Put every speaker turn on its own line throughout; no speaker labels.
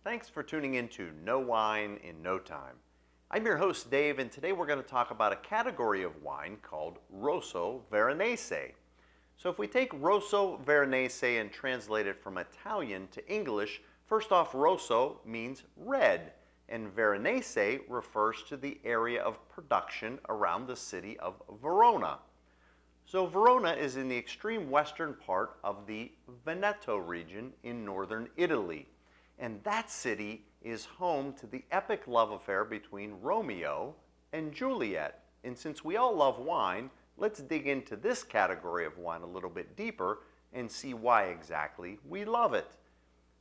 Thanks for tuning in to Know Wine in No Time. I'm your host Dave, and today we're going to talk about a category of wine called Rosso Veronese. So if we take Rosso Veronese and translate it from Italian to English, first off, Rosso means red, and Veronese refers to the area of production around the city of Verona. So Verona is in the extreme western part of the Veneto region in northern Italy. And that city is home to the epic love affair between Romeo and Juliet. And since we all love wine, let's dig into this category of wine a little bit deeper and see why exactly we love it.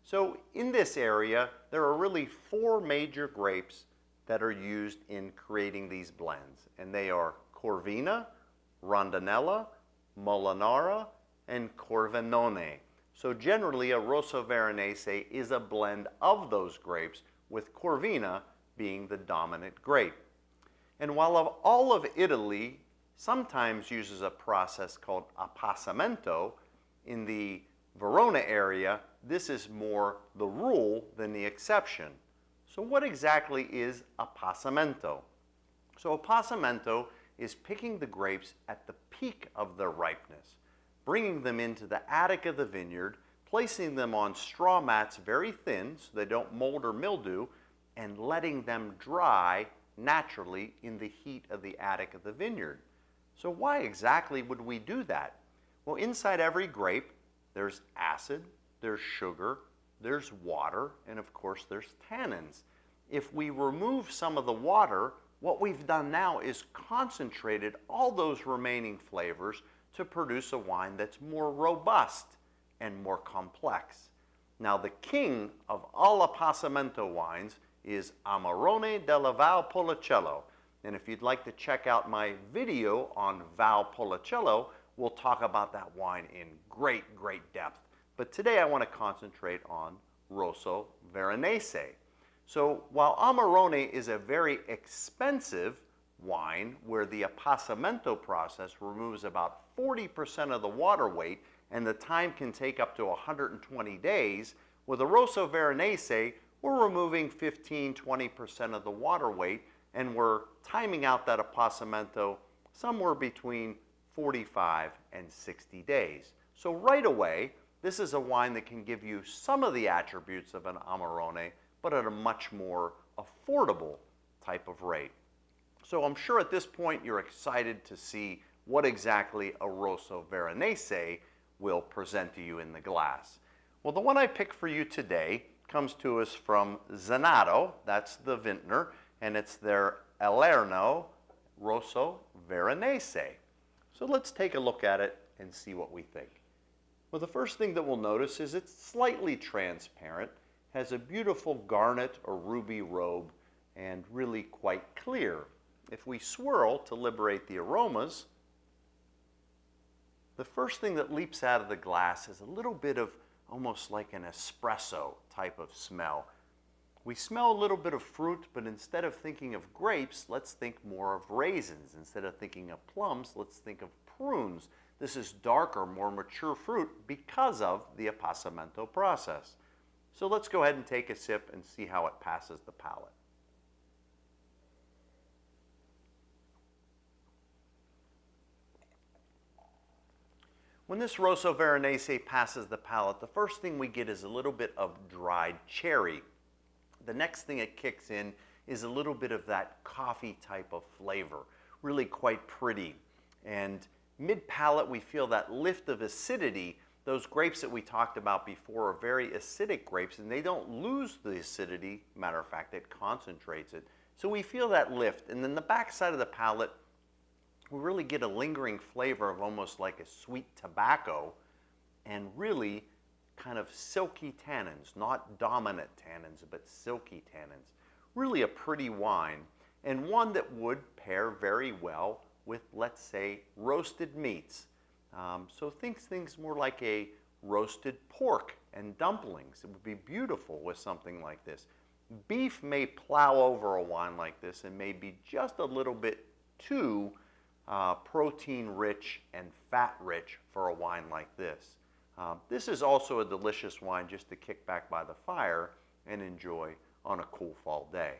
So in this area, there are really four major grapes that are used in creating these blends. And they are Corvina, Rondinella, Molinara, and Corvenone. So generally, a Rosso Veronese is a blend of those grapes, with Corvina being the dominant grape. And while all of Italy sometimes uses a process called a Pasamento, in the Verona area, this is more the rule than the exception. So what exactly is a Pasamento? So a Pasamento is picking the grapes at the peak of their ripeness, bringing them into the attic of the vineyard, placing them on straw mats very thin so they don't mold or mildew, and letting them dry naturally in the heat of the attic of the vineyard. So why exactly would we do that? Well, inside every grape, there's acid, there's sugar, there's water, and of course there's tannins. If we remove some of the water, what we've done now is concentrated all those remaining flavors to produce a wine that's more robust and more complex. Now, the king of all Pasamento wines is Amarone della Valpolicella. And if you'd like to check out my video on Valpolicella, we'll talk about that wine in great depth. But today I want to concentrate on Rosso Veronese. So while Amarone is a very expensive wine where the Pasamento process removes about 40% of the water weight and the time can take up to 120 days, with a Rosso Veronese, we're removing 15–20% of the water weight, and we're timing out that Pasamento somewhere between 45 and 60 days. So right away, this is a wine that can give you some of the attributes of an Amarone, but at a much more affordable type of rate. So I'm sure at this point you're excited to see what exactly a Rosso Veronese will present to you in the glass. Well, the one I picked for you today comes to us from Zenato, that's the vintner, and it's their Alerno Rosso Veronese. So let's take a look at it and see what we think. Well, the first thing that we'll notice is it's slightly transparent, has a beautiful garnet or ruby robe, and really quite clear. If we swirl to liberate the aromas, the first thing that leaps out of the glass is a little bit of almost like an espresso type of smell. We smell a little bit of fruit, but instead of thinking of grapes, let's think more of raisins. Instead of thinking of plums, let's think of prunes. This is darker, more mature fruit because of the Pasamento process. So let's go ahead and take a sip and see how it passes the palate. When this Rosso Veronese passes the palate, the first thing we get is a little bit of dried cherry. The next thing it kicks in is a little bit of that coffee type of flavor, really quite pretty. And mid-palate, we feel that lift of acidity. Those grapes that we talked about before are very acidic grapes, and they don't lose the acidity. Matter of fact, it concentrates it. So we feel that lift. And then the back side of the palate, we really get a lingering flavor of almost like a sweet tobacco, and really kind of silky tannins, not dominant tannins, but silky tannins. Really a pretty wine, and one that would pair very well with, let's say, roasted meats. So think things more like a roasted pork and dumplings. It would be beautiful with something like this. Beef may plow over a wine like this and may be just a little bit too protein rich and fat rich for a wine like this. This is also a delicious wine just to kick back by the fire and enjoy on a cool fall day.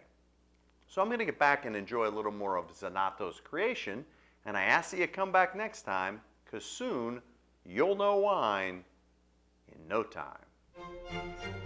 So I'm going to get back and enjoy a little more of Zanotto's creation, and I ask that you come back next time, because soon you'll know wine in no time.